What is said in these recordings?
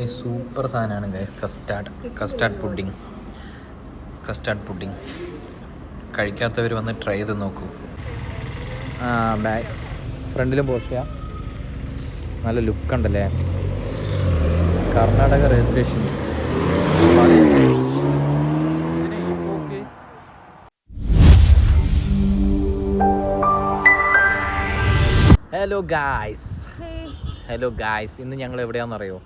ഈ സൂപ്പർ സാധനമാണ് guys. Custard pudding കഴിക്കാത്തവർ വന്ന് ട്രൈ ചെയ്ത് നോക്കൂ. ബാക്ക് ഫ്രണ്ടിലും പോസ്റ്റ് ചെയ്യാം. നല്ല ലുക്ക് ഉണ്ടല്ലേ. കർണാടക രജിസ്ട്രേഷൻ. ഹലോ ഗായ്സ്, ഇന്ന് ഞങ്ങൾ എവിടെയാണെന്നറിയോ?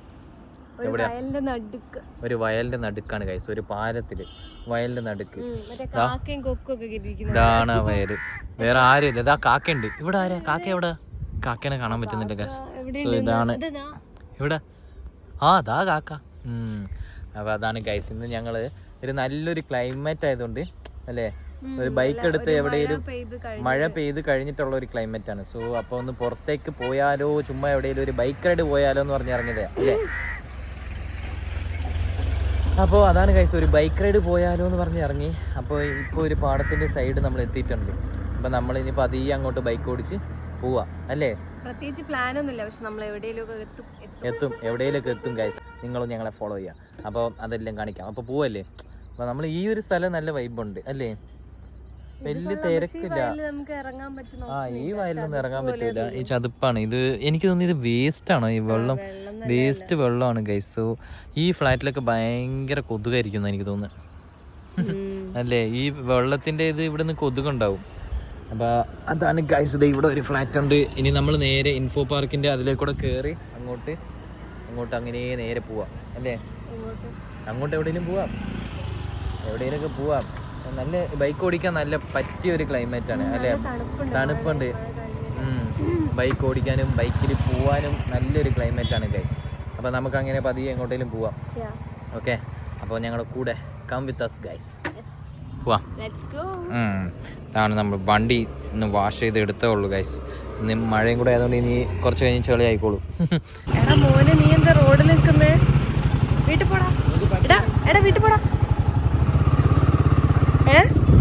ഒരു വയലിന്റെ നടുക്കാണ് ഗൈസ്. ഒരു പാലത്തില് വയലിന്റെ നടുക്ക്. ഇതാണ് വയല്. വേറെ ആരുമില്ല. ഇതാ കാക്കയുണ്ട്. ഇവിടെ ആരാ? കാക്ക എവിടെ? കാക്കേനെ കാണാൻ പറ്റുന്നില്ല ഗൈസ്. സോ ഇതാണ് ഇവിടെ. അതാ കാക്ക. അപ്പൊ അതാണ് ഗൈസ്. ഇന്ന് ഞങ്ങള് ഒരു നല്ലൊരു ക്ലൈമറ്റ് ആയതുകൊണ്ട് അല്ലേ, ഒരു ബൈക്ക് എടുത്ത് എവിടെയെങ്കിലും മഴ പെയ്ത് കഴിഞ്ഞിട്ടുള്ള ഒരു ക്ലൈമറ്റ് ആണ്. സോ അപ്പൊ ഒന്ന് പുറത്തേക്ക് പോയാലോ, ചുമ്മാ എവിടെയെങ്കിലും ഒരു ബൈക്ക് റൈഡ് പോയാലോ എന്ന് പറഞ്ഞിറങ്ങിയതേ അല്ലേ. അപ്പോൾ അതാണ് ഗൈസ്, ഒരു ബൈക്ക് റൈഡ് പോയാലോ എന്ന് പറഞ്ഞ് ഇറങ്ങി. അപ്പോൾ ഇപ്പോൾ ഒരു പാടത്തിന്റെ സൈഡ് നമ്മൾ എത്തിയിട്ടുണ്ട്. അപ്പൊ നമ്മൾ ഇനിയിപ്പോൾ അതീ അങ്ങോട്ട് ബൈക്ക് ഓടിച്ച് പോവാ അല്ലേ. പ്രത്യേകിച്ച് പ്ലാനൊന്നുമില്ല, പക്ഷെ നമ്മൾ എവിടെയെങ്കിലൊക്കെ എത്തും ഗൈസ്. നിങ്ങളും ഞങ്ങളെ ഫോളോ ചെയ്യാം. അപ്പോൾ അതെല്ലാം കാണിക്കാം. അപ്പോൾ പോവല്ലേ. അപ്പോൾ നമ്മൾ ഈ ഒരു സ്ഥലം നല്ല വൈബുണ്ട് അല്ലേ. വലിയ തിരക്കില്ല. ഈ വയലിലൊന്നും ഇറങ്ങാൻ പറ്റൂല. ഈ ചതുപ്പാണ് ഇത്. എനിക്ക് തോന്നുന്നു ഇത് വേസ്റ്റ് ആണോ ഈ വെള്ളം? വേസ്റ്റ് വെള്ളമാണ് ഗൈസ്. സോ ഈ ഫ്ലാറ്റിലൊക്കെ ഭയങ്കര കൊതുകായിരിക്കും എനിക്ക് തോന്നുന്നു അല്ലേ. ഈ വെള്ളത്തിന്റെ ഇത് ഇവിടെ നിന്ന് കൊതുകുണ്ടാവും. അപ്പൊ അതാണ് ഗൈസ്. ഇത് ഇവിടെ ഒരു ഫ്ലാറ്റ് ഉണ്ട്. ഇനി നമ്മൾ നേരെ ഇൻഫോ പാർക്കിന്റെ അതിലേക്കൂടെ കയറി അങ്ങോട്ട് അങ്ങനെ നേരെ പോവാം അല്ലേ. അങ്ങോട്ട് എവിടെയെങ്കിലും പോവാം. നല്ല ബൈക്ക് ഓടിക്കാൻ നല്ല പറ്റിയ ഒരു ക്ലൈമറ്റ് ആണ് അല്ലേ. തണുപ്പുണ്ട്. ബൈക്ക് ഓടിക്കാനും ബൈക്കിൽ പോവാനും നല്ലൊരു ക്ലൈമറ്റ് ആണ് ഗൈസ്. അപ്പോൾ നമുക്ക് അങ്ങനെ പതിയെ എങ്ങോട്ടേലും പോവാം. ഓക്കെ, അപ്പോൾ ഞങ്ങളുടെ കൂടെ കം വിത്ത് അസ് ഗൈസ്. പോവാം. ഇതാണ് നമ്മൾ വണ്ടി ഒന്ന് വാഷ് ചെയ്ത് എടുത്തേ ഉള്ളൂ ഗൈസ്. ഇന്ന് മഴയും കൂടെ ആയതുകൊണ്ട് ഇനി കുറച്ച് കഴിഞ്ഞ് ചെളി ആയിക്കോളൂ. എടാ മോനെ, നീ എന്താ റോഡിൽ നിൽക്കുന്നേ? വീട്ടിൽ പോടാ. വീട്ടിൽ പോടാ.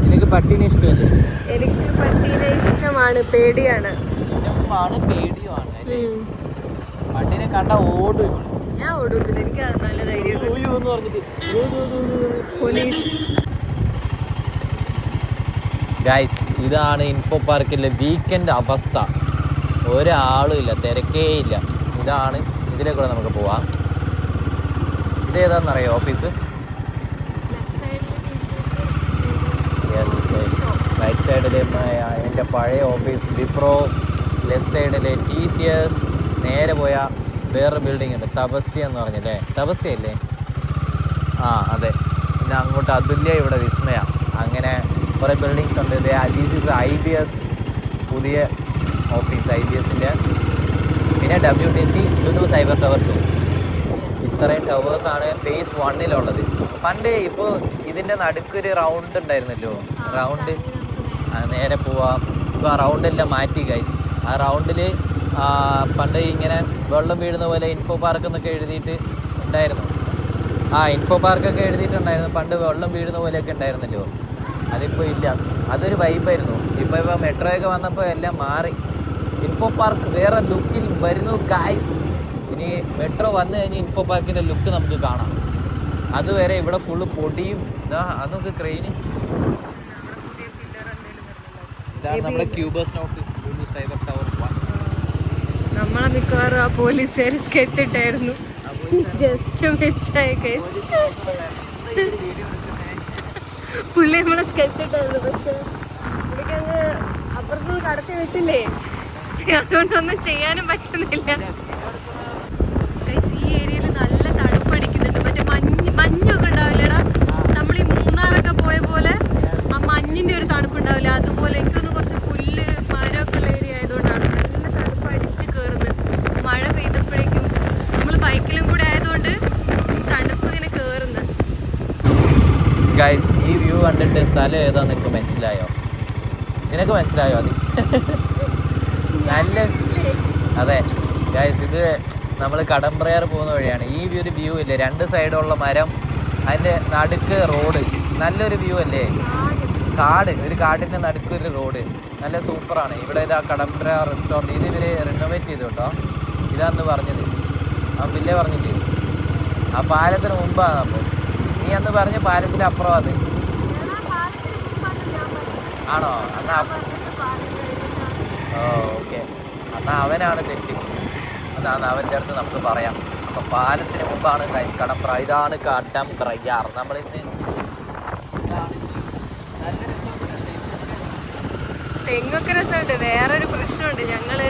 എനിക്ക് പട്ടീനെ ഇഷ്ടമല്ലേ? എനിക്ക് പട്ടീനെ ഇഷ്ടമാണ്. പേടിയാണ്. പട്ടീനെ കണ്ട ഓടും. ഞാൻ ഓടുന്നില്ല, എനിക്ക് നല്ല ധൈര്യം. ഗൈസ്, ഇതാണ് ഇൻഫോ പാർക്കിലെ വീക്കെൻഡ് അവസ്ഥ. ഒരാളും ഇല്ല, തിരക്കേ ഇല്ല. ഇതാണ്, ഇതിലേക്കൂടെ നമുക്ക് പോവാം. ഇതേതാണെന്നറിയോ ഓഫീസ്? റൈറ്റ് സൈഡിൽ എൻ്റെ പഴയ ഓഫീസ് വിപ്രോ, ലെഫ്റ്റ് സൈഡിൽ TCS. നേരെ പോയാൽ വേറെ ബിൽഡിംഗ് ഉണ്ട്, തപസ്യ എന്ന് പറഞ്ഞല്ലേ. തപസ്യല്ലേ? അതെ. പിന്നെ അങ്ങോട്ട് അതുല്യ, ഇവിടെ വിസ്മയ. അങ്ങനെ കുറേ ബിൽഡിങ്സ് ഉണ്ട്. ദിസ് ഈസ് IBS, പുതിയ ഓഫീസ് IBSൻ്റെ. പിന്നെ WTC ലുലു സൈബർ ടവർ 2. ഇത്രയും ടവേഴ്സാണ് ഫേസ് 1 പണ്ട്. ഇപ്പോൾ ഇതിൻ്റെ നടുക്കൊരു റൗണ്ട് ഉണ്ടായിരുന്നല്ലോ, റൗണ്ട്. നേരെ പോവാം. ഇപ്പോൾ ആ റൗണ്ടെല്ലാം മാറ്റി ഗൈസ്. ആ റൗണ്ടിൽ പണ്ട് ഇങ്ങനെ വെള്ളം വീഴുന്ന പോലെ ഇൻഫോ പാർക്ക് എന്നൊക്കെ എഴുതിയിട്ട് ഉണ്ടായിരുന്നു. ഇൻഫോ പാർക്കൊക്കെ എഴുതിയിട്ടുണ്ടായിരുന്നു പണ്ട്. വെള്ളം വീഴുന്ന പോലെയൊക്കെ ഉണ്ടായിരുന്നല്ലോ, അതിപ്പോൾ ഇല്ല. അതൊരു വൈബായിരുന്നു. ഇപ്പോൾ മെട്രോയൊക്കെ വന്നപ്പോൾ എല്ലാം മാറി. ഇൻഫോ പാർക്ക് വേറെ ലുക്കിൽ വരുന്നു ഗൈസ്. ഇനി മെട്രോ വന്നു കഴിഞ്ഞ് ഇൻഫോ പാർക്കിൻ്റെ ലുക്ക് നമുക്ക് കാണാം. അതുവരെ ഇവിടെ ഫുള്ള് പൊടിയും. അതൊക്കെ ക്രെയിന്. ഇതാണ് നമ്മുടെ ക്യൂബേഴ്സിൻ്റെ ഓഫീസ്, ലുലു സൈബർ ടവർ 1. നമ്മളെ മിക്കവാറും ആ പോലീസുകാർ സ്കെച്ച് ഇട്ടായിരുന്നു. ജസ്റ്റ് മിസ്സായി. പുള്ളി നമ്മളെ സ്കെച്ച് ഇട്ടായിരുന്നു, പക്ഷെ പുള്ളിക്കങ്ങ് അപ്പുറത്ത് കടത്തി വിട്ടില്ലേ, അതുകൊണ്ടൊന്നും ചെയ്യാനും പറ്റുന്നില്ല. ഈ ഏരിയയിൽ നല്ല തണുപ്പടിക്കുന്നുണ്ട്. മറ്റേ മഞ്ഞൊക്കെ ഉണ്ടാവില്ലടാ, നമ്മൾ ഈ മൂന്നാറൊക്കെ പോയ പോലെ ആ മഞ്ഞിന്റെ ഒരു തണുപ്പുണ്ടാവില്ല, അതുപോലെ. എനിക്കൊന്ന് കുറച്ച് പുല്ല് മരമൊക്കെ ഉള്ള ഏരിയ ആയതുകൊണ്ടാണ് നല്ല തണുപ്പ് അടിച്ച് കയറുന്നത്. മഴ പെയ്തപ്പോഴേക്കും നമ്മൾ ബൈക്കിലും കൂടെ ആയതുകൊണ്ട് തണുപ്പ് ഇങ്ങനെ കയറുന്നത്. ഗൈസ്, ഈ വ്യൂ കണ്ടിട്ട് സ്ഥലം ഏതാന്ന് എനിക്ക് മനസ്സിലായോ? നിനക്ക് മനസ്സിലായോ? അത് നല്ല. അതെ ഗൈസ്, ഇത് നമ്മൾ കടമ്പ്രയാർ പോകുന്ന വഴിയാണ്. ഈ ഒരു വ്യൂ ഇല്ലേ, 2 സൈഡുള്ള മരം, അതിൻ്റെ നടുക്ക് റോഡ്. നല്ലൊരു വ്യൂ അല്ലേ. കാട്, ഒരു കാടിൻ്റെ നടുക്കൊരു റോഡ്. നല്ല സൂപ്പറാണ്. ഇവിടെ ഇതാ കടമ്പ്ര റെസ്റ്റോറൻറ്റ്. ഇത് ഇവർ റിനോവേറ്റ് ചെയ്തു കേട്ടോ. ഇതാന്ന് പറഞ്ഞത്, ആ ബില്ലേ പറഞ്ഞിട്ട്. ആ പാലത്തിന് മുമ്പാണ്. അപ്പോൾ നീ അന്ന് പറഞ്ഞ പാലത്തിന് അപ്പുറം അത് ആണോ? എന്നാ ഓക്കെ, എന്നാ അവനാണ് തെറ്റി. അതാണ് അവൻ്റെ അടുത്ത് നമുക്ക് പറയാം. അപ്പോൾ പാലത്തിന് മുമ്പാണ് ഗൈസ് കടമ്പ്ര. ഇതാണ് കടമ്പ്രയാർ. നമ്മളിന്ന് തെങ്ങൊക്കെ രസമുണ്ട്. വേറൊരു പ്രശ്നമുണ്ട്, ഞങ്ങള്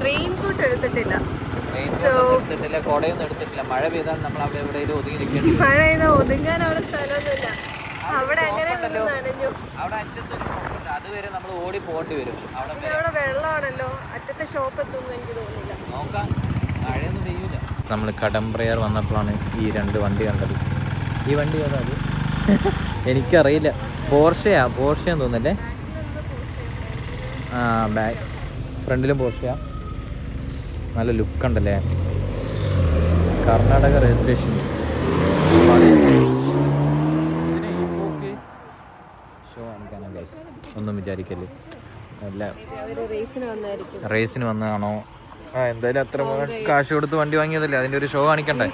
റെയിൻ കോട്ട് എടുത്തിട്ടില്ല. കൊടയൊന്നും എടുത്തിട്ടില്ല. മഴ പെയ്താൽ നമ്മൾ അവിടെ എവിടെയും ഒതുങ്ങി നിൽക്കേണ്ടി വരും. മഴ പെയ്താൽ ഒതുങ്ങാൻ അവിടെ സ്ഥലമൊന്നുമില്ല. അവിടെ അങ്ങനെ നനഞ്ഞു. അവിടെ അറ്റത്തൊരു ഷോപ്പുണ്ട്, അതുവരെ നമ്മൾ ഓടി പോകേണ്ടി വരും. അവിടെ വെള്ളമാണല്ലോ, അറ്റത്തെ ഷോപ്പ് എത്തുന്നു എനിക്ക് തോന്നുന്നില്ല. നോക്കാം, മഴയൊന്നും പെയ്യൂല. നമ്മൾ കടമ്പ്രയാർ വന്നപ്പോഴാണ് ഈ 2 വണ്ടി കണ്ടത്. ഈ വണ്ടി ഏതാ അത്? എനിക്കറിയില്ല. പോർഷയാന്ന് തോന്നുന്നല്ലേ? ആ, ബാക്ക് ഫ്രണ്ടിലും പോർഷയാ. നല്ല ലുക്ക് ഉണ്ടല്ലേ. കർണാടക രജിസ്ട്രേഷൻ. ഷോ കാണിക്കാനാ ഗൈസ്, ഒന്നും വിചാരിക്കല്ലേ. അല്ല, റേസിന് വന്നതാണോ? എന്തായാലും അത്ര കാശ് കൊടുത്ത് വണ്ടി വാങ്ങിയതല്ലേ, അതിൻ്റെ ഒരു ഷോ കാണിക്കണ്ടേ?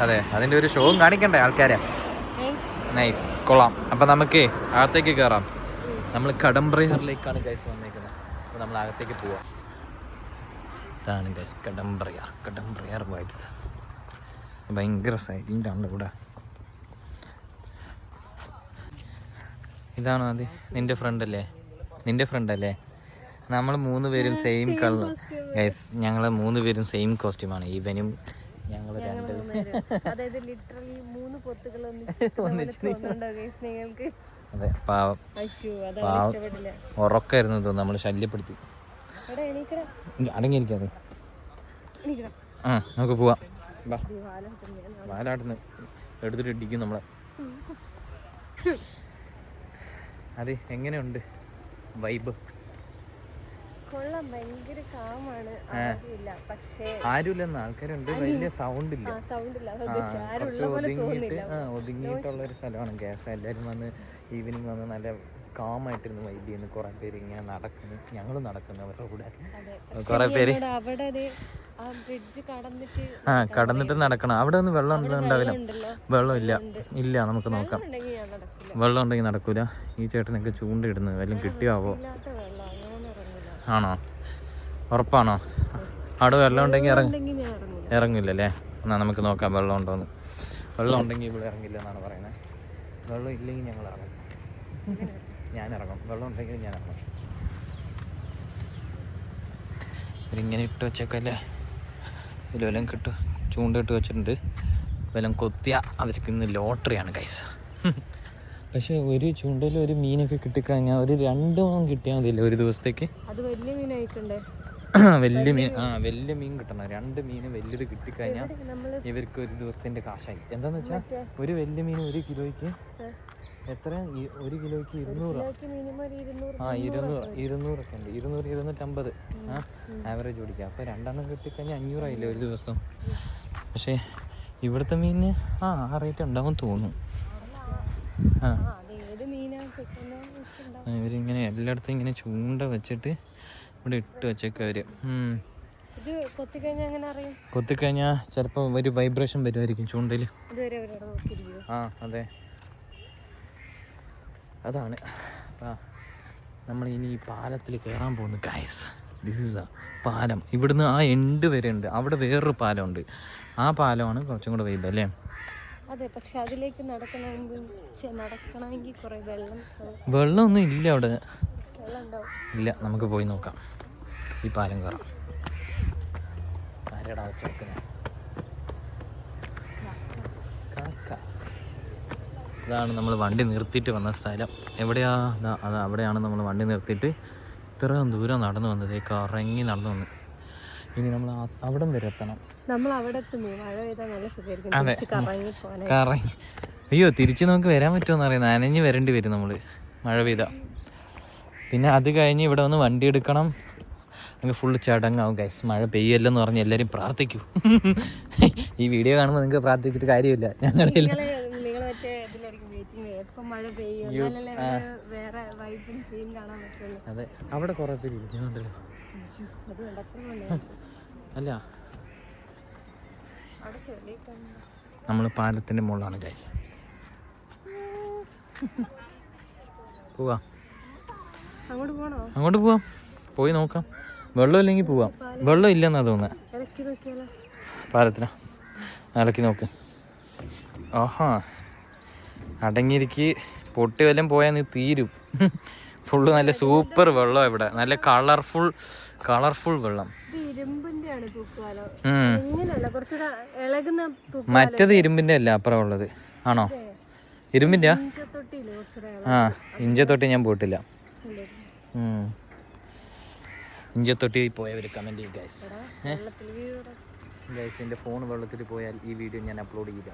അതെ, അതിൻ്റെ ഒരു ഷോ കാണിക്കണ്ടേ ആൾക്കാരെ? നൈസ്, കൊള്ളാം. അപ്പം നമുക്ക് അകത്തേക്ക് കയറാം. നമ്മൾ കടമ്പ്രയാറിലേക്കാണ് ഗൈസ് വന്നേക്കുന്നത്. അപ്പോൾ നമ്മൾ അകത്തേക്ക് പോവാം. ഇതാണ് ഗൈസ് കടമ്പ്രയാർ വൈബ്സ്. ഭയങ്കര സൈലൻ്റ് ആണ് ഇവിടെ. ഇതാണോ അത്? നിൻ്റെ ഫ്രണ്ട് അല്ലേ? നമ്മൾ 3 പേരും സെയിം കളർ ഗൈസ്. ഞങ്ങൾ 3 പേരും സെയിം കോസ്റ്റ്യൂമാണ്. ഇവനും ഞങ്ങൾ 2. അതെ, പാവം ഉറക്കായിരുന്നു തോന്നുന്നു. നമ്മൾ ശല്യപ്പെടുത്തി. അടങ്ങിയിരിക്കാതെ നമുക്ക് പോവാം. വാലാട്ടുന്ന് എടുത്തിട്ട് ഇടിക്കും നമ്മളെ. അതെ, എങ്ങനെയുണ്ട് വൈബ്? ആരുമില്ലെന്ന് ആൾക്കാരുണ്ട്, വലിയ സൗണ്ട് ഇല്ല. ഒതുങ്ങിയിട്ടുള്ള ഒരു സ്ഥലമാണ് ഗ്യാസ്. എല്ലാവരും വന്ന് ഈവനിങ് വന്ന് നല്ല കാമായിട്ടിരുന്ന് വൈബ് ചെയ്യുന്നു. കുറെ പേര് ഇങ്ങനെ നടക്കുന്നു, ഞങ്ങൾ നടക്കുന്നു അവരുടെ കൂടെ. കുറെ പേര് കടന്നിട്ട് നടക്കണം. അവിടെ ഒന്ന് വെള്ളം ഉണ്ടാവില്ല. വെള്ളം ഇല്ല. നമുക്ക് നോക്കാം. വെള്ളം ഉണ്ടെങ്കിൽ നടക്കൂല. ഈ ചേട്ടനൊക്കെ ചൂണ്ടയിടുന്നത് വല്ലതും കിട്ടിയാവോ? ആണോ? ഉറപ്പാണോ? അവിടെ വെള്ളം ഉണ്ടെങ്കിൽ ഇറങ്ങില്ലല്ലേ? എന്നാൽ നമുക്ക് നോക്കാം വെള്ളം ഉണ്ടോന്ന്. വെള്ളം ഉണ്ടെങ്കിൽ ഇവിടെ ഇറങ്ങില്ല എന്നാണ് പറയുന്നത്. വെള്ളം ഇല്ലെങ്കിൽ ഞങ്ങൾ ഇറങ്ങും. ഞാൻ ഇറങ്ങും. വെള്ളം ഉണ്ടെങ്കിൽ ഞാൻ ഇറങ്ങും. ഇവരിങ്ങനെ ഇട്ട് വെച്ചേക്കല്ലേ, ഇതിൽ വല്ലതും കിട്ടും. ചൂണ്ട ഇട്ട് വെച്ചിട്ടുണ്ട്. വല്ലതും കൊത്തിയ അവർക്ക് ഇന്ന് ലോട്ടറിയാണ് ഗൈസ്. പക്ഷെ ഒരു ചൂണ്ടയിൽ ഒരു മീനൊക്കെ കിട്ടിക്കഴിഞ്ഞാൽ ഒരു 2 കിട്ടിയാൽ മതിയല്ലേ ഒരു ദിവസത്തേക്ക്? വലിയ മീൻ കിട്ടണം. 2 മീൻ വലിയത് കിട്ടിക്കഴിഞ്ഞാൽ ഇവർക്ക് ഒരു ദിവസത്തിന്റെ കാശായി. എന്താന്ന് വെച്ചാൽ ഒരു വലിയ മീൻ 1 കിലോയ്ക്ക് എത്ര? 1 കിലോയ്ക്ക് 200. 200 ഒക്കെ ഉണ്ട്. 200-250 ആവറേജ് പിടിക്കുക. അപ്പോൾ 2 കിട്ടിക്കഴിഞ്ഞാൽ 500 ആയില്ലേ ഒരു ദിവസം. പക്ഷേ ഇവിടുത്തെ മീനിന് ആ റേറ്റ് ഉണ്ടാവും തോന്നുന്നു. ഇവരിങ്ങനെ എല്ലായിടത്തും ഇങ്ങനെ ചൂണ്ട വെച്ചിട്ട് ഇവിടെ ഇട്ട് വെച്ചേക്ക അവര്. കൊത്തിക്കഴിഞ്ഞാൽ ചിലപ്പോൾ ഒരു വൈബ്രേഷൻ വരുമായിരിക്കും ചൂണ്ടയിൽ. അതെ, അതാണ്. നമ്മൾ ഇനി ഈ പാലത്തിൽ കയറാൻ പോകുന്നു ഗൈസ്. ദിസ് ഇസ് എ പാലം. ഇവിടുന്ന് ആ എൻഡ് വരെ ഉണ്ട്. അവിടെ വേറൊരു പാലമുണ്ട്. ആ പാലമാണ് കുറച്ചും കൂടെ വൈബ് അല്ലേ? അതെ, പക്ഷെ അതിലേക്ക് നടക്കണമെങ്കിൽ കുറെ വെള്ളമൊന്നും ഇല്ല അവിടെ. ഇല്ല, നമുക്ക് പോയി നോക്കാം. ഈ പാലം കയറാം. ആരെടാ വെച്ചേക്കുന്നത്? ഇതാണ് നമ്മൾ വണ്ടി നിർത്തിയിട്ട് വന്ന സ്ഥലം. എവിടെയാ? അവിടെയാണ് നമ്മൾ വണ്ടി നിർത്തിയിട്ട് ഇത്രയും ദൂരം നടന്നു വന്നത്. കറങ്ങി നടന്നു വന്നു. ഇനി നമ്മൾ അവിടം വരെ എത്തണം. അതെ, കറങ്ങി. അയ്യോ, തിരിച്ച് നമുക്ക് വരാൻ പറ്റുമെന്ന് അറിയാം. നനഞ്ഞ് വരേണ്ടി വരും നമ്മൾ മഴ പെയ്താൽ. പിന്നെ അത് കഴിഞ്ഞ് ഇവിടെ വന്ന് വണ്ടി എടുക്കണം. നമുക്ക് ഫുള്ള് ചടങ്ങാവും ഗൈസ്. മഴ പെയ്യല്ലെന്ന് പറഞ്ഞ് എല്ലാവരും പ്രാർത്ഥിക്കൂ. ഈ വീഡിയോ കാണുമ്പോൾ നിങ്ങൾക്ക് പ്രാർത്ഥിച്ചിട്ട് കാര്യമില്ല. ഞങ്ങളുടെ അതെ, അവിടെ കുറെ പേര് ഇരിക്കുന്നുണ്ടല്ലോ. അല്ല, നമ്മൾ പാലത്തിൻ്റെ മുകളിലാണ് ഗൈസ്. പോവാം, അങ്ങോട്ട് പോവാം, പോയി നോക്കാം. വെള്ളം ഇല്ലെങ്കിൽ പോവാം. വെള്ളം ഇല്ലെന്നാ തോന്നുന്നത്. പാലത്തിനാ ഇളക്കി നോക്ക്. ആഹാ, അടങ്ങിയിരിക്ക്. പൊട്ടി വല്ലതും പോയാൽ നീ തീരും. ഫുള്ള് നല്ല സൂപ്പർ വെള്ളം ഇവിടെ, നല്ല കളർഫുൾ വെള്ളം. മറ്റത് ഇരുമ്പിന്റെ അല്ല, അപ്പുറം ഉള്ളത് ആണോ? ഇരുമ്പിന്റെ? ആ, ഇഞ്ചത്തൊട്ടി ഞാൻ പോയിട്ടില്ല. ഇഞ്ചത്തൊട്ടി പോയവർ കമന്റ് ചെയ്യും ഗൈസ്. ഗൈസ്, എൻ്റെ ഫോൺ വെള്ളത്തിൽ പോയാൽ ഈ വീഡിയോ ഞാൻ അപ്ലോഡ് ചെയ്യില്ല.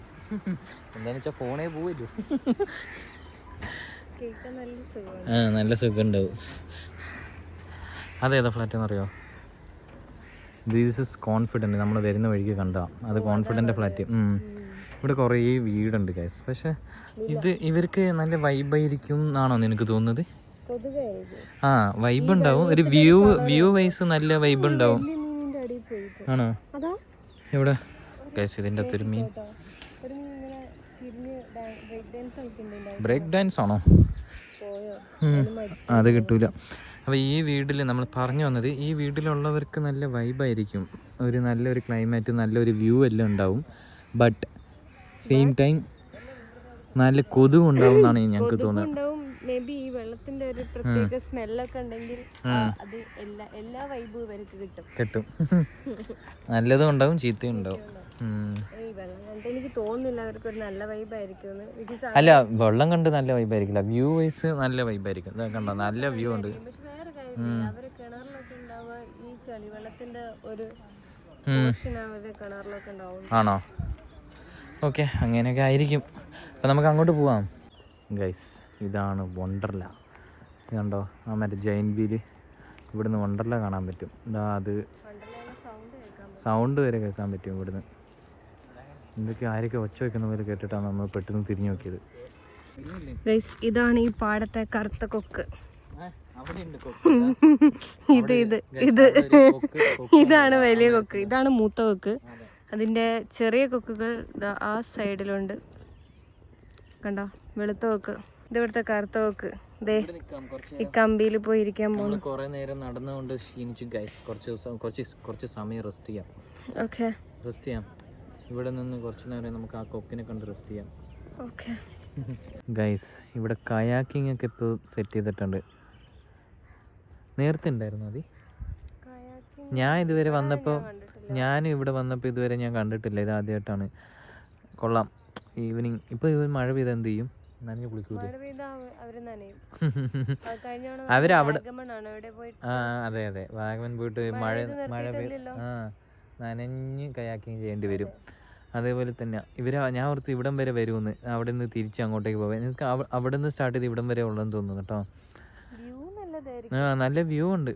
എന്താണെന്ന് വെച്ചാൽ ഫോണേ പോവല്ലോ. നല്ല സുഖം ഉണ്ടാവും. അതേതാ ഫ്ലാറ്റ് എന്നറിയോ? This is confident. നമ്മൾ വരുന്ന വഴിക്ക് കണ്ടാ അത് കോൺഫിഡൻ്റ് ഫ്ലാറ്റ്. ഇവിടെ കുറേ വീടുണ്ട് ഗൈസ്. പക്ഷെ ഇത് ഇവർക്ക് നല്ല വൈബായിരിക്കും എന്നാണോ നിനക്ക് തോന്നുന്നത്? ആ, വൈബ് ഉണ്ടാവും. ഒരു വ്യൂ വൈസ് നല്ല വൈബ് ഉണ്ടാവും. ആണോ? എവിടെ ഗൈസ്? ഇതിൻ്റെ അകത്തൊരു മീൻ. ബ്രേക്ക് ഡാൻസ് ആണോ? അത് കിട്ടൂല. അപ്പോൾ ഈ വീട്ടിൽ നമ്മൾ പറഞ്ഞു വന്നത്, ഈ വീട്ടിലുള്ളവർക്ക് നല്ല വൈബായിരിക്കും. നല്ലൊരു ക്ലൈമറ്റ്, നല്ലൊരു വ്യൂ എല്ലാം ഉണ്ടാവും. ബട്ട് സെയിം ടൈം നല്ല കൊതുക് ഉണ്ടാവും എന്നാണ് ഞങ്ങൾക്ക് തോന്നുന്നത്. മേബി ഈ വെള്ളത്തിന്റെ ഒരു പ്രത്യേക സ്മെല്ലൊക്കെ ഉണ്ടെങ്കിൽ അത് എല്ലാ വൈബും ഇവർക്ക് കിട്ടും. നല്ലതും ഉണ്ടാവും, ചീത്തയും ഉണ്ടാവും. എനിക്ക് തോന്നുന്നില്ല അവർക്ക് ഒരു നല്ല വൈബായിരിക്കും. അല്ല, വെള്ളം കണ്ട് നല്ല വൈബായിരിക്കില്ല, വ്യൂ വൈസ് നല്ല വൈബായിരിക്കും. കണ്ടോ, നല്ല വ്യൂ ഉണ്ട്. പക്ഷെ വേറെ കാര്യം, അവര് കിണറിലൊക്കെ ഉണ്ടാവുക ഈ ചളി വെള്ളത്തിന്റെ ഒരു കിണറിലൊക്കെ ഉണ്ടാവും. ആണോ? ഓക്കെ, അങ്ങനെയൊക്കെ ആയിരിക്കും. അപ്പം നമുക്ക് അങ്ങോട്ട് പോവാം ഗൈസ്. ഇതാണ് വണ്ടർല. കണ്ടോ, ആ മറ്റേ ജൈൻറ്റ് വീല്. ഇവിടുന്ന് വണ്ടർല കാണാൻ പറ്റും. ഇതാ, അത് സൗണ്ട് വരെ കേൾക്കാൻ പറ്റും ഇവിടുന്ന്. എന്തൊക്കെ ആരൊക്കെ ഒച്ച വയ്ക്കുന്ന പോലെ കേട്ടിട്ടാണ് നമ്മൾ പെട്ടെന്ന് തിരിഞ്ഞു നോക്കിയത്. ഇതാണ് ഈ പാടത്തെ കറുത്ത കൊക്ക്. ഇതാണ് വലിയ കൊക്ക്, ഇതാണ് മൂത്ത കൊക്ക്. അതിന്റെ ചെറിയ കൊക്കുകൾ ആ സൈഡിലുണ്ട്. കണ്ടോ, വെളുത്ത കൊക്ക്. ഇത് ഇവിടുത്തെ കറുത്ത കൊക്ക്. ദേ ഈ കമ്പിയിൽ പോയി ഇരിക്കാൻ പോകുന്നു. കുറെ നേരം നടന്നുകൊണ്ട് ക്ഷീണിച്ചു ഗൈസ്. കുറച്ച് സമയം റെസ്റ്റ് ചെയ്യാം. ഓക്കെ, റെസ്റ്റ് ചെയ്യാം. ഇവിടെ നിന്ന് കുറച്ച് നേരം നമുക്ക് ആ കൊക്കിനെ കണ്ട് റെസ്റ്റ് ചെയ്യാം. ഓക്കെ ഗൈസ്, ഇവിടെ കയാക്കിംഗ് ഒക്കെ ഇപ്പോൾ സെറ്റ് ചെയ്തിട്ടുണ്ട്. നേരത്തെ ഉണ്ടായിരുന്നു അത്? ഞാൻ ഇതുവരെ വന്നപ്പോൾ ഇവിടെ വന്നപ്പോൾ ഇതുവരെ ഞാൻ കണ്ടിട്ടില്ല. ഇത് ആദ്യമായിട്ടാണ്. കൊള്ളാം. ഈവനിങ് ഇപ്പോൾ മഴ പെയ്താൽ എന്ത് ചെയ്യും? നനഞ്ഞു കുളിക്കൂലേ? അവരവിടെ അതെ വാഗമൺ പോയിട്ട് മഴ നനഞ്ഞ് കയാക്കിങ് ചെയ്യേണ്ടി വരും. അതേപോലെ തന്നെ ഞാൻ ഓർത്ത് ഇവിടം വരെ വരുമെന്ന്. അവിടെ നിന്ന് തിരിച്ച് അങ്ങോട്ടേക്ക് പോകാൻ. നിങ്ങൾക്ക് അവിടെ നിന്ന് സ്റ്റാർട്ട് ചെയ്ത് ഇവിടം വരെ ഉള്ളതെന്ന് തോന്നുന്നു കേട്ടോ. നല്ല വ്യൂ ഉണ്ട്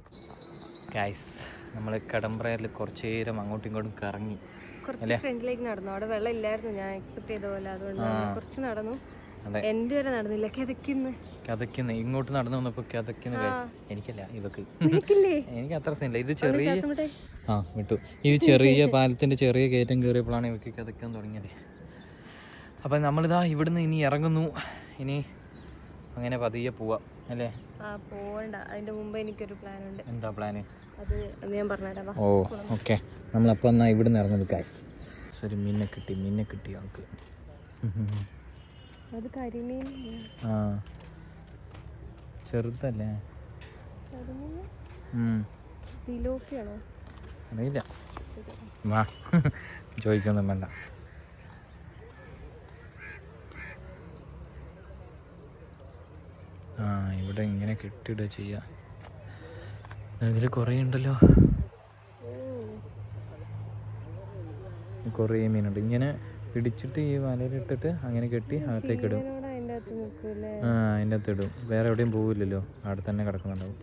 ഗൈസ്. നമ്മൾ കടമ്പ്രയിൽ കുറച്ച് നേരം അങ്ങോട്ടും ഇങ്ങോട്ടും കറങ്ങി. ഫ്രണ്ടിലേക്ക് നടന്നു. അവിടെ വെള്ളം ഇല്ലായിരുന്നു, ഞാൻ എക്സ്പെക്ട് ചെയ്ത പോലെ. അതുകൊണ്ട് കുറച്ച് നടന്നു. എന്റെ വരെ നടന്നില്ല, കിതക്കുന്നു. ഇങ്ങോട്ട് നടന്നു വന്നപ്പോ കിതക്കുന്നു. എനിക്കല്ല, ഇവക്ക്. എനിക്ക് അത്ര സീനില്ല. ഇത് ചെറിയ വിട്ടു. ഈ ചെറിയ പാലത്തിന്റെ ചെറിയ കയറ്റം കയറിയപ്പോഴാണ് ഇവക്ക് കിതക്കാൻ തുടങ്ങിയത്. അപ്പൊ നമ്മളിതാ ഇവിടുന്ന് ഇനി ഇറങ്ങുന്നു. ഇനി അങ്ങനെ പതിയെ പോവാം അല്ലേ? പോവണ്ട, അതിന്റെ മുമ്പ് എനിക്കൊരു പ്ലാൻ ഉണ്ട്. എന്താ പ്ലാന്? അത് ഞാൻ പറഞ്ഞുതരാം. ഓ ഓക്കെ, നമ്മളപ്പോൾ എന്നാ ഇവിടുന്ന് ഇറങ്ങുന്നത് ഗൈസ്. ഒരു മീനെ കിട്ടി നമുക്ക്. അത് കരിമീൻ. ചെറുതല്ലേ? അറിയില്ല, ചോദിക്കൊന്നും വേണ്ട. ഇവിടെ ഇങ്ങനെ കെട്ടിയിടുക ചെയ്യാ. ഇതിൽ കുറേ ഉണ്ടല്ലോ, കുറേ മീനുണ്ട്. ഇങ്ങനെ പിടിച്ചിട്ട് ഈ വലയിലിട്ടിട്ട് അങ്ങനെ കെട്ടി അകത്തേക്ക് ഇടും. അതിൻ്റെ അകത്ത് ഇടും. വേറെ എവിടെയും പോവില്ലല്ലോ, അവിടെ തന്നെ കിടക്കുന്നുണ്ടാവും.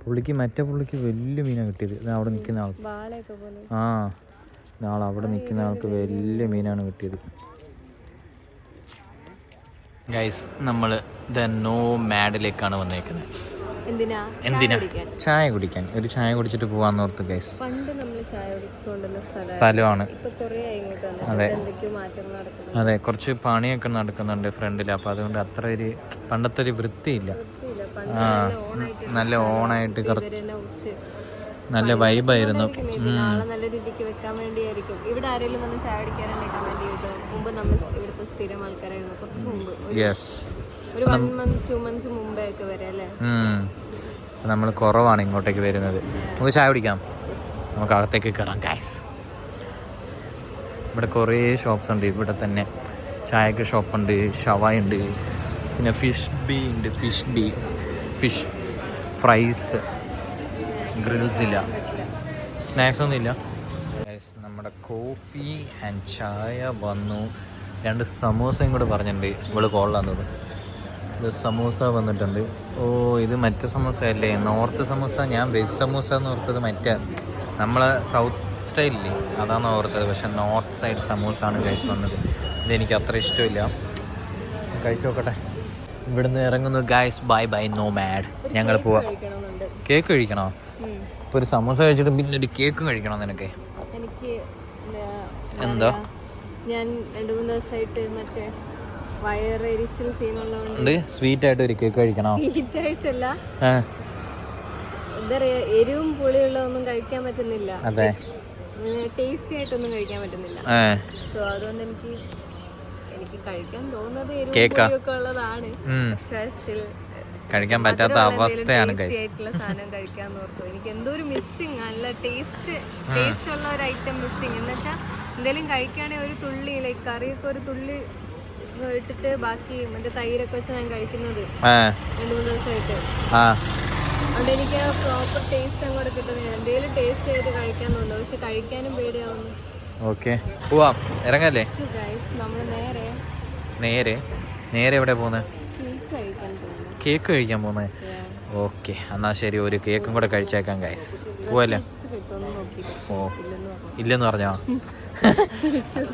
പുള്ളിക്ക് വലിയ മീനാണ് കിട്ടിയത്. അവിടെ നിൽക്കുന്ന ആൾക്ക്. അവിടെ നിൽക്കുന്ന ആൾക്ക് വലിയ മീനാണ് കിട്ടിയത്. ഗൈസ്, നമ്മൾ ദ നോ മാഡിലേക്കാണ് വന്നേക്കുന്നത്. എന്തിനാ? ചായ കുടിക്കാൻ. ഒരു ചായ കുടിച്ചിട്ട് പോവാന്ന് ഓർത്ത് ഗൈസ്. പണ്ട് നമ്മൾ ചായ കുടിച്ചുകൊണ്ടിരുന്ന സ്ഥലമാണ്. അതെ അതെ, കുറച്ച് പണിയൊക്കെ നടക്കുന്നുണ്ട് ഫ്രണ്ടിൽ. അപ്പോൾ അതുകൊണ്ട് അത്ര ഒരു പണ്ടത്തെ ഒരു വൃത്തിയില്ല. നല്ല ഓണായിട്ട് നല്ല വൈബായിരുന്നു. നല്ല രീതിക്ക് വെക്കാൻ വേണ്ടിയായിരിക്കും. ഇവിടെ ആരെങ്കിലും വന്ന് ചായ കുടിക്കാറുണ്ടെങ്കിൽ കമന്റ് ചെയ്തിട്ട്. മുമ്പ് നമ്മൾ ഇവിടുത്തെ സ്ഥിരം ആൾക്കാരായിരുന്നു. കുറച്ച് മുമ്പ് ഒരു 1 month 2 months മുമ്പേ ഒക്കെ വരെ അല്ലേ. നമ്മൾ കുറവാണ് ഇങ്ങോട്ടേക്ക് വരുന്നത്. നമുക്ക് ചായ കുടിക്കാം. നമുക്ക് അകത്തേക്ക് കയറാം ഗൈസ്. ഇവിടെ കുറേ ഷോപ്സ് ഉണ്ട്. ഇവിടെ തന്നെ ചായക്ക് ഷോപ്പുണ്ട്, ഷവായ ഉണ്ട്, പിന്നെ ഫിഷ് ഫ്രൈസ്, ഗ്രിൽസ് ഇല്ല, സ്നാക്സ് ഒന്നും ഇല്ല. നമ്മുടെ കോഫി ആൻഡ് ചായ വന്നു. 2 സമൂസയും കൂടെ പറഞ്ഞിട്ടുണ്ട്. ഇവിടെ കോളിലാന്ന് തോന്നുന്നു. ഇത് സമൂസ വന്നിട്ടുണ്ട്. ഓ, ഇത് മറ്റേ സമൂസ അല്ലേ? നോർത്ത് സമൂസ. ഞാൻ വെജ് സമൂസ എന്ന് ഓർത്തത് മറ്റേ നമ്മളെ സൗത്ത് സ്റ്റൈലില്ലേ അതാണ് ഓർത്തത്. പക്ഷെ നോർത്ത് സൈഡ് സമൂസ ആണ് ഗൈസ് വന്നത്. ഇതെനിക്ക് അത്ര ഇഷ്ടമില്ല. കഴിച്ചു നോക്കട്ടെ. ഇവിടുന്ന് ഇറങ്ങുന്നു guys. Bye bye no mad. ഞങ്ങൾ പോവാം. കേക്ക് കഴിക്കണോ? ഇപ്പോൾ ഒരു സമൂസ കഴിച്ചിട്ട് പിന്നെ ഒരു കേക്കും കഴിക്കണോ നിനക്ക്? എന്താ? ഞാൻ 2-3 ദിവസമായിട്ട് മറ്റേ വയറെരിച്ചിൽ സീനുള്ളതുകൊണ്ട് സ്വീറ്റ് ആയിട്ട് ഒരു കേക്ക് കഴിക്കണോ? സ്വീറ്റ് ആയിട്ടല്ല, എന്താ പറയാ, എരിവും പുളിയുള്ളതൊന്നും കഴിക്കാൻ പറ്റുന്നില്ല. അതെ, ടേസ്റ്റി ആയിട്ടൊന്നും കഴിക്കാൻ പറ്റുന്നില്ല. സോ അതുകൊണ്ട് എനിക്ക് കഴിക്കാൻ തോന്നുന്നത് എരിവും പുളിയൊക്കെ ഉള്ളതാണ്. പക്ഷേ സ്റ്റിൽ കഴിക്കാൻ പറ്റാത്ത അവസ്ഥയാണ് സാധനം കഴിക്കാന്ന് ഓർത്തു. എനിക്ക് എന്തോ ഒരു മിസ്സിങ്, നല്ല ടേസ്റ്റ് ഉള്ള ഒരു ഐറ്റം മിസ്സിങ്. എന്ന് വെച്ചാൽ എന്തെങ്കിലും കഴിക്കുകയാണെങ്കിൽ ഒരു തുള്ളി, ലൈക്ക് കറിയൊക്കെ ഒരു തുള്ളി ഇട്ടിട്ട് ബാക്കി മറ്റേ തൈരൊക്കെ വെച്ച് ഞാൻ കഴിക്കുന്നത് 2-3 ദിവസമായിട്ട്. അതുകൊണ്ട് എനിക്ക് ആ പ്രോപ്പർ ടേസ്റ്റ് അങ്ങോട്ട് കിട്ടുന്നില്ല. എന്തെങ്കിലും ടേസ്റ്റ് ചെയ്ത് കഴിക്കാൻ തോന്നുന്നു, പക്ഷെ കഴിക്കാനും പേടിയാവുന്നു. ഓക്കെ, പോവാം. ഇറങ്ങല്ലേ? നമ്മള് നേരെ എവിടെ പോകുന്നത്? കേക്ക് കഴിക്കാൻ പോകുന്നു. കേക്ക് കഴിക്കാൻ പോകുന്നത്? ഓക്കെ, എന്നാ ശരി, ഒരു കേക്കും കൂടെ കഴിച്ചേക്കാം ഗൈസ്. പോവല്ലേ? ഓ, ഇല്ലെന്ന് പറഞ്ഞോ?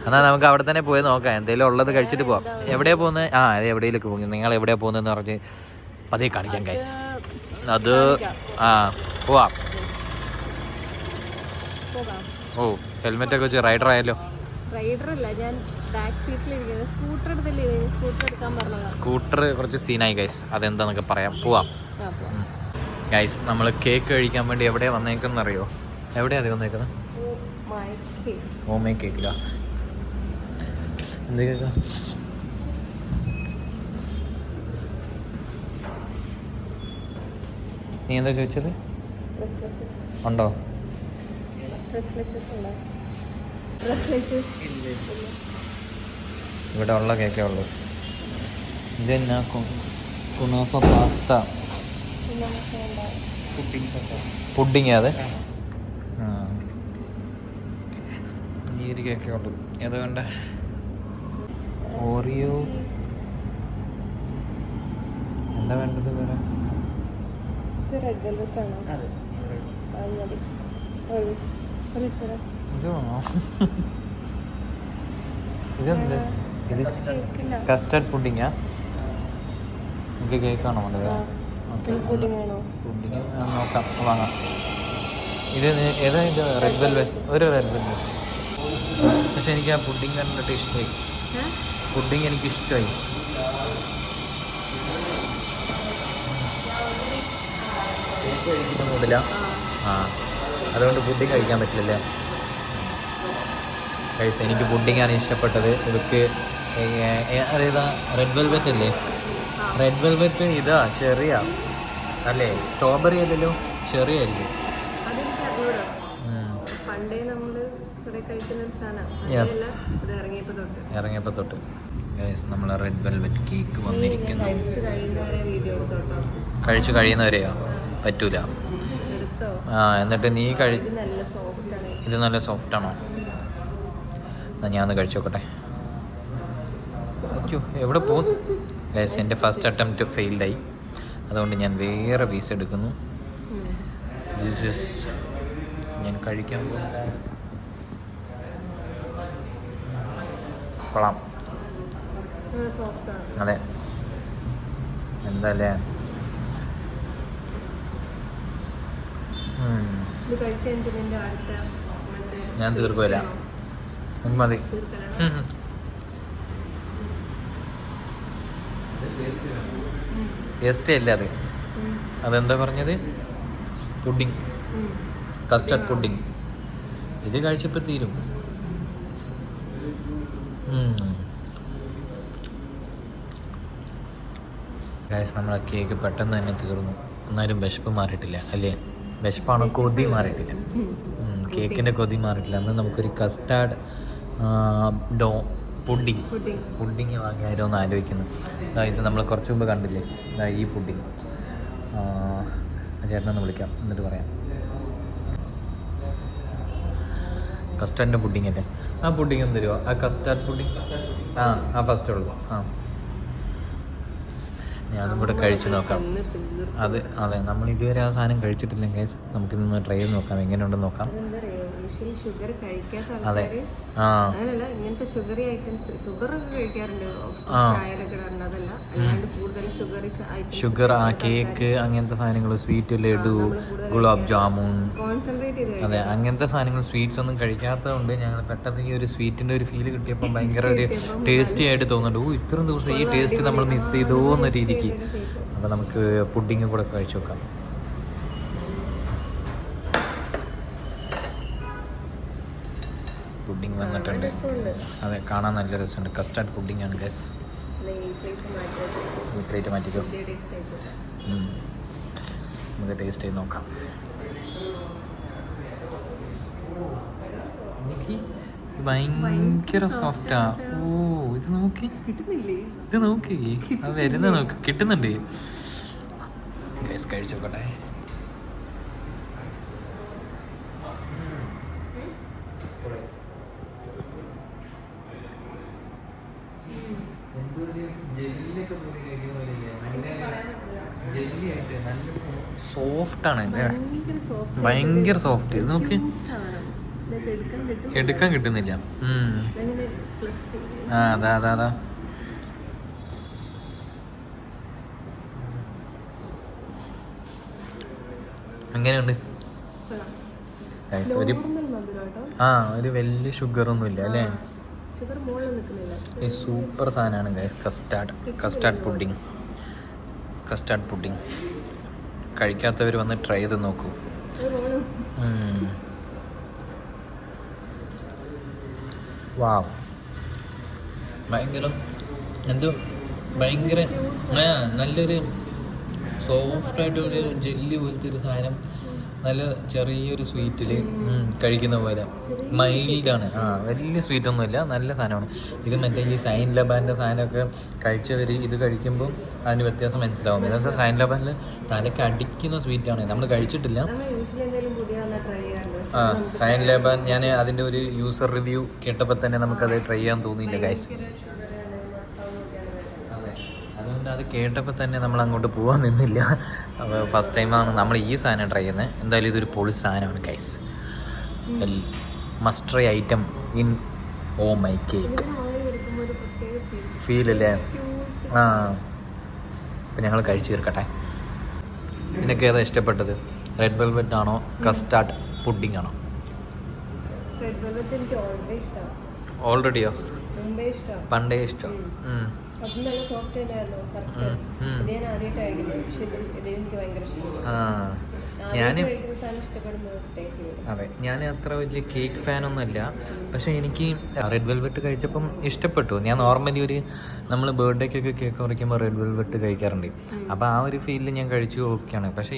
എന്നാ നമുക്ക് അവിടെ തന്നെ പോയി നോക്കാം. എന്തെങ്കിലും ഉള്ളത് കഴിച്ചിട്ട് പോവാം. എവിടെയാ പോകുന്നത്? അത് എവിടെയൊക്കെ പോകും. നിങ്ങൾ എവിടെയാ പോകുന്നതെന്ന് പറഞ്ഞ് പതിയെ കാണിക്കാം ഗൈസ്. അത് പോവാം. ഓ, ഹെൽമെറ്റ് ഒക്കെ വെച്ച് റൈഡർ ആയല്ലോ. സ്കൂട്ടർ കുറച്ച് സീനായി ഗൈസ്. അതെന്താന്നൊക്കെ പറയാം. പോവാം ഗൈസ്. നമ്മൾ കേക്ക് കഴിക്കാൻ വേണ്ടി എവിടെയാ വന്നേക്കെന്ന് അറിയോ? എവിടെയാ അത് വന്നേക്കുന്നത്? ഓമേ കേക്കില്ല. എന്ത് കേക്കാ? നീ എന്താ ചോദിച്ചത്? ഉണ്ടോ? ഇവിടെ ഉള്ള കേക്കേ ഉള്ളൂ. ഇതെന്നാ? Kunafa pasta pudding. അത് ഈ ഒരു കേക്കേ ഉള്ളൂ. ഏതുകൊണ്ട് ഓറിയോ എന്താ വേണ്ടത്? വേറെ ഇതെന്ത്? ഇത് കസ്റ്റർഡ് പുഡിങ്ങാ? നമുക്ക് കേക്കാണോ വേണ്ടത്? ഓക്കെ, പുഡിങ് നോക്കാം, വാങ്ങാം. ഇത് ഏതാ? ഇത് റെഡ് വെൽവെറ്റ്. ഒരു റെഡ് വെൽവെറ്റ്. പക്ഷെ എനിക്ക് ആ പുഡിങ് കണ്ടിട്ട് ഇഷ്ടമായി. പുഡിങ് എനിക്ക് ഇഷ്ടമായി. കേക്ക് കഴിക്കുന്നില്ല. അതുകൊണ്ട് പുഡിങ് കഴിക്കാൻ പറ്റില്ലല്ലേ കഴിച്ച? എനിക്ക് പുഡിങ്ങാണ് ഇഷ്ടപ്പെട്ടത്. ഇവർക്ക് അതേതാ? റെഡ് വെൽവെറ്റ് അല്ലേ? റെഡ് വെൽവെറ്റ് ഇതാ ചെറിയ അല്ലേ? സ്ട്രോബെറി അല്ലല്ലോ, ചെറിയ ആയിരിക്കും. ഇറങ്ങിയപ്പോ തൊട്ട് നമ്മൾ റെഡ് വെൽവെറ്റ് കേക്ക് വന്നിരിക്കുന്നു. കഴിച്ചു കഴിയുന്നവരെയോ? പറ്റൂല. എന്നിട്ട് നീ ഇത് നല്ല സോഫ്റ്റ് ആണോ? എന്നാൽ ഞാൻ ഒന്ന് കഴിച്ചു നോക്കട്ടെ. അയ്യോ, എവിടെ പോകും ഗൈസ്? എൻ്റെ ഫസ്റ്റ് അറ്റംപ്റ്റ് ഫെയിൽഡായി. അതുകൊണ്ട് ഞാൻ വേറെ പീസ് എടുക്കുന്നു. ഞാൻ കഴിക്കാൻ പോകും. കൊള്ളാം. അതെ, എന്താല്ലേ ഇത് കഴിച്ച് കഴിഞ്ഞിട്ട് നിന്റെ അടുത്ത മറ്റേ ഞാൻ തീർക്കുമല്ല, എനിക്ക് മതി. തീർക്കലാണ്. ടേസ്റ്റേ ഇല്ല അത്. അതെന്താ പറഞ്ഞത്? Pudding, custard pudding. ഇത് കഴിച്ചപ്പോൾ തീരും. ഗൈസ്, നമ്മളെ കേക്ക് പെട്ടെന്ന് തന്നെ തീർന്നു. എന്നാലും വിശപ്പ് മാറിയിട്ടില്ല അല്ലേ? വിശപ്പാണോ? കൊതി മാറിയിട്ടില്ല. കേക്കിൻ്റെ കൊതി മാറിയിട്ടില്ല. അന്ന് നമുക്കൊരു കസ്റ്റാർഡ് പുഡിങ് വാങ്ങിയാലോ എന്ന് ആലോചിക്കുന്നു. ഇത് നമ്മൾ കുറച്ച് മുമ്പ് കണ്ടില്ലേ, ഈ പുഡിങ്. ചേട്ടനൊന്ന് വിളിക്കാം, എന്നിട്ട് പറയാം. കസ്റ്റാർഡിൻ്റെ പുഡിങ് അല്ലേ? ആ പുഡിങ് ഒന്ന് തരുമോ? ആ കസ്റ്റാർഡ് പുഡിങ്. ആ ഫസ്റ്റ് ഉള്ളൂ. ഞാനും കൂടെ കഴിച്ച് നോക്കാം. അതെ, നമ്മൾ ഇതുവരെ ആ സാധനം കഴിച്ചിട്ടില്ല ഗൈസ്. നമുക്കിതൊന്ന് ട്രൈ ചെയ്ത് നോക്കാം, എങ്ങനെയുണ്ടെന്ന് നോക്കാം. ഷുഗർ കഴിക്കാത്ത അതെ, അങ്ങനെയല്ല, ഇങ്ങനത്തെ ഷുഗറി ഐറ്റംസ് ഷുഗറൊക്കെ കഴിക്കാറുണ്ട്, ചായയിലൊക്കെ ഇടാറുണ്ട്. അതല്ല, അല്ലാണ്ട് കൂടുതൽ ഷുഗർ കേക്ക്, അങ്ങനത്തെ സാധനങ്ങൾ, സ്വീറ്റ്, ലഡു, ഗുലാബ് ജാമുൻ, കോൺസെൻട്രേറ്റ് ചെയ്ത് അതെ, അങ്ങനത്തെ സാധനങ്ങൾ, സ്വീറ്റ്സ് ഒന്നും കഴിക്കാത്തതുകൊണ്ട് ഞങ്ങൾ പെട്ടെന്ന് ഈ ഒരു സ്വീറ്റിൻ്റെ ഒരു ഫീല് കിട്ടിയപ്പോൾ ഭയങ്കര ഒരു ടേസ്റ്റി ആയിട്ട് തോന്നുന്നുണ്ട്. ഇത്രയും ദിവസം ഈ ടേസ്റ്റ് നമ്മൾ മിസ് ചെയ്തോ എന്ന രീതിക്ക്. അപ്പോൾ നമുക്ക് പുഡിങ് കൂടെ കഴിച്ചു നോക്കാം. പുഡിങ് വന്നിട്ടുണ്ട്. അതെ, കാണാൻ നല്ല രസമുണ്ട്. കസ്റ്റാർഡ് പുഡിങ് ആണ് ഗൈസ്. ഈ പ്ലേറ്റ് മാറ്റിക്കോ, നമുക്ക് ടേസ്റ്റ് ചെയ്ത് നോക്കാം. ഭയങ്കര സോഫ്റ്റാ. ഇത് നോക്കി, ഇത് നോക്കി, അത് വരുന്ന നോക്കി, കിട്ടുന്നുണ്ട് ഗൈസ്. കഴിച്ചു നോക്കട്ടെ. സോഫ്റ്റാണ്, ഭയങ്കര സോഫ്റ്റ്. ഇത് നോക്കി, എടുക്കാൻ കിട്ടുന്നില്ല. അതാ എങ്ങനെയുണ്ട്? ഒരു വലിയ ഷുഗറൊന്നും ഇല്ല അല്ലേ? ഈ സൂപ്പർ സാധനമാണ് ഗൈസ്. കസ്റ്റാർഡ് പുഡിങ് കഴിക്കാത്തവർ വന്ന് ട്രൈ ചെയ്ത് നോക്കൂ. വാവ്, ഭയങ്കര നല്ലൊരു സോഫ്റ്റായിട്ടൊരു ജെല്ലി പോലത്തെ ഒരു സാധനം. നല്ല ചെറിയൊരു സ്വീറ്റിൽ കഴിക്കുന്ന പോലെ മൈൽഡാണ്. വലിയ സ്വീറ്റൊന്നുമില്ല, നല്ല സാധനമാണ്. ഇത് മറ്റേ ഈ സൈൻ ലബാൻ്റെ സാധനമൊക്കെ കഴിച്ചവർ ഇത് കഴിക്കുമ്പോൾ അതിന് വ്യത്യാസം മനസ്സിലാവും. എന്നുവെച്ചാൽ സൈൻ ലബാനിൽ തലയ്ക്ക് അടിക്കുന്ന സ്വീറ്റാണ്. നമ്മൾ കഴിച്ചിട്ടില്ല. സൈൻ ലബാൻ ഞാൻ അതിൻ്റെ ഒരു യൂസർ റിവ്യൂ കേട്ടപ്പോൾ തന്നെ നമുക്കത് ട്രൈ ചെയ്യാൻ തോന്നിയില്ല ഗൈസ്. അതുകൊണ്ട് അത് കേട്ടപ്പോൾ തന്നെ നമ്മൾ അങ്ങോട്ട് പോകാൻ നിന്നില്ല. അപ്പോൾ ഫസ്റ്റ് ടൈമാണ് നമ്മൾ ഈ സാധനം ട്രൈ ചെയ്യുന്നത്. എന്തായാലും ഇതൊരു പൊളി സാധനമാണ് guys. Must try item in my cake ഫീലല്ലേ? അപ്പം ഞങ്ങൾ കഴിച്ച് തീർക്കട്ടെ. നിനക്ക് ഏതാ ഇഷ്ടപ്പെട്ടത്? റെഡ് വെൽവെറ്റ് ആണോ കസ്റ്റാർഡ് പുഡിംഗ് ആണോ? ഓൾറെഡിയോ? പണ്ടേ ഇഷ്ടം. അതെ, ഞാൻ അത്ര വലിയ കേക്ക് ഫാനൊന്നുമല്ല. പക്ഷേ എനിക്ക് റെഡ് വെൽവെറ്റ് കഴിച്ചപ്പം ഇഷ്ടപ്പെട്ടു. ഞാൻ നോർമലി നമ്മൾ ബർത്ത്ഡേക്കൊക്കെ കേക്ക് മുറിക്കുമ്പോൾ റെഡ് വെൽവെറ്റ് കഴിക്കാറുണ്ട്. അപ്പോൾ ആ ഒരു ഫീലിൽ ഞാൻ കഴിച്ചു ഓക്കെയാണ്. പക്ഷേ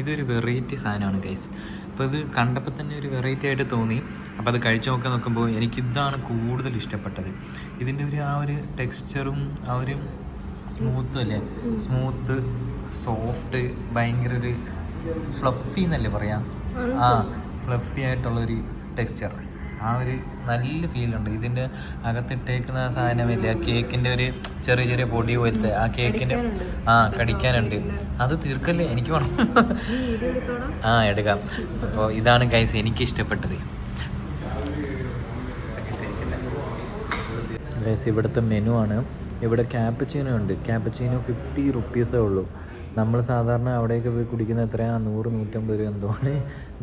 ഇതൊരു വെറൈറ്റി സാധനമാണ് ഗൈസ്. അപ്പോൾ ഇത് കണ്ടപ്പോൾ തന്നെ ഒരു വെറൈറ്റി ആയിട്ട് തോന്നി. അപ്പോൾ അത് കഴിച്ചു നോക്കുമ്പോൾ എനിക്കിതാണ് കൂടുതൽ ഇഷ്ടപ്പെട്ടത്. ഇതിൻ്റെ ആ ഒരു ടെക്സ്ചറും ആ ഒരു സ്മൂത്ത് സോഫ്റ്റ്, ഭയങ്കര ഒരു ഫ്ലഫി എന്നല്ലേ പറയാം, ഫ്ലഫി ആയിട്ടുള്ളൊരു ടെക്സ്ചർ. ആ ഒരു നല്ല ഫീലുണ്ട്. ഇതിൻ്റെ അകത്തിട്ടേക്കുന്ന സാധനമില്ല, കേക്കിൻ്റെ ഒരു ചെറിയ ചെറിയ പൊടി പോലത്തെ ആ കേക്കിൻ്റെ കടിക്കാനുണ്ട്. അത് തീർക്കല്ലേ, എനിക്ക് വേണം. എടുക്കാം. അപ്പോൾ ഇതാണ് ഗൈസ് എനിക്കിഷ്ടപ്പെട്ടത്. ഗൈസ്, ഇവിടുത്തെ മെനു ആണ്. ഇവിടെ ക്യാപ്പച്ചീനോ ഉണ്ട്. ക്യാപ്പച്ചീനോ 50 റുപ്പീസേ ഉള്ളൂ. നമ്മൾ സാധാരണ അവിടെയൊക്കെ പോയി കുടിക്കുന്ന എത്രയാ 100-150 രൂപ എന്തോ ആണ്.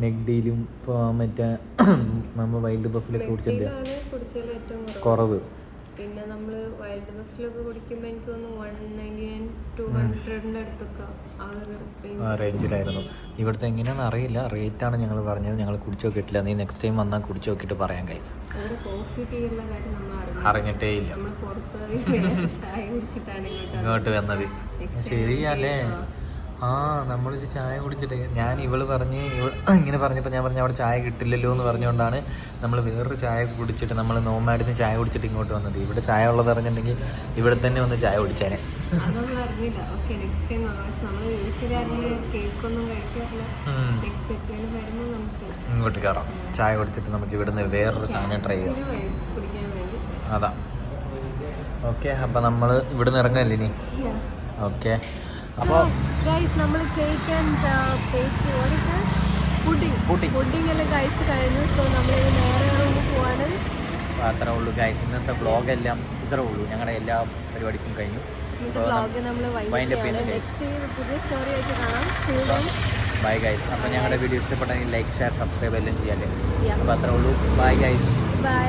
നെഗ്ഡിയിലും ഇപ്പോൾ മറ്റേ നമ്മൾ വൈൽഡ് ബഫിലൊക്കെ കുടിച്ചിട്ട് കുടിച്ചതിൽ ഏറ്റവും കുറവ്. പിന്നെ നമ്മൾ വൈൽഡ് ബഫിലൊക്കെ കുടിക്കുമ്പോൾ എനിക്ക് തോന്നുന്നു 199-200 അടുത്തൊക്കെ ആ റേഞ്ചിലായിരുന്നു. ഇവിടുത്തെ എങ്ങനെയാണെന്ന് അറിയില്ല, റേറ്റാണ് ഞങ്ങൾ പറഞ്ഞത്. ഞങ്ങൾ കുടിച്ചു നോക്കിയിട്ടില്ല. നീ നെക്സ്റ്റ് ടൈം വന്നാൽ കുടിച്ചു നോക്കിയിട്ട് പറയാം ഗൈസ്. കോഫി ടീ ഉള്ള കാര്യം നമ്മൾ അറിഞ്ഞിട്ടേ ഇല്ല, നമ്മൾ പുറത്ത് ചായ കുടിച്ചിട്ടാണ് ഇങ്ങോട്ട് വന്നത്. ശരിയല്ലേ? ആ നമ്മളൊരു ചായ കുടിച്ചിട്ട് ഇവള് പറഞ്ഞ് ഇങ്ങനെ പറഞ്ഞപ്പോൾ ഞാൻ പറഞ്ഞു അവിടെ ചായ കിട്ടില്ലല്ലോ എന്ന് പറഞ്ഞുകൊണ്ടാണ് നമ്മൾ വേറൊരു ചായ കുടിച്ചിട്ട് നമ്മൾ നോമാഡിന്ന് ചായ കുടിച്ചിട്ട് ഇങ്ങോട്ട് വന്നത്. ഇവിടെ ചായ ഉള്ളത് അറിഞ്ഞിട്ടുണ്ടെങ്കിൽ ഇവിടെ തന്നെ വന്ന് ചായ കുടിച്ചേനെ. ഇങ്ങോട്ട് കയറാം, ചായ കുടിച്ചിട്ട് നമുക്ക് ഇവിടുന്ന് വേറൊരു സാധനം ട്രൈ ചെയ്യാം. അതാ ഓക്കെ. അപ്പം നമ്മൾ ഇവിടുന്ന് ഇറങ്ങല്ലേ ഇനി? ഓക്കെ. അപ്പോൾ നമ്മൾ കേക്ക് ആൻഡ് പുഡിംഗ് എല്ലാം കഴിച്ച് കഴിഞ്ഞു. സോ നമ്മൾ നേരെ റൂമിൽ പോവാണ്. അത്രേ ഉള്ളൂ ഗൈസ്, ഇന്നത്തെ വ്ളോഗ് എല്ലാം ഇത്രേ ഉള്ളൂ. ഞങ്ങളുടെ എല്ലാ പരിപാടിക്കും കഴിഞ്ഞു. വ്ളോഗ് നമ്മൾ നെക്സ്റ്റ് പുതിയ സ്റ്റോറി ആയിട്ട് കാണാം. Bye guys. അപ്പോൾ ഞങ്ങളുടെ വീഡിയോ ഇഷ്ടപ്പെട്ടെങ്കിൽ ലൈക്ക്, ഷെയർ, സബ്സ്ക്രൈബ് എല്ലാം ചെയ്യാല്ലേ. അപ്പോൾ അത്രേ ഉള്ളൂ. Bye guys. ബൈ.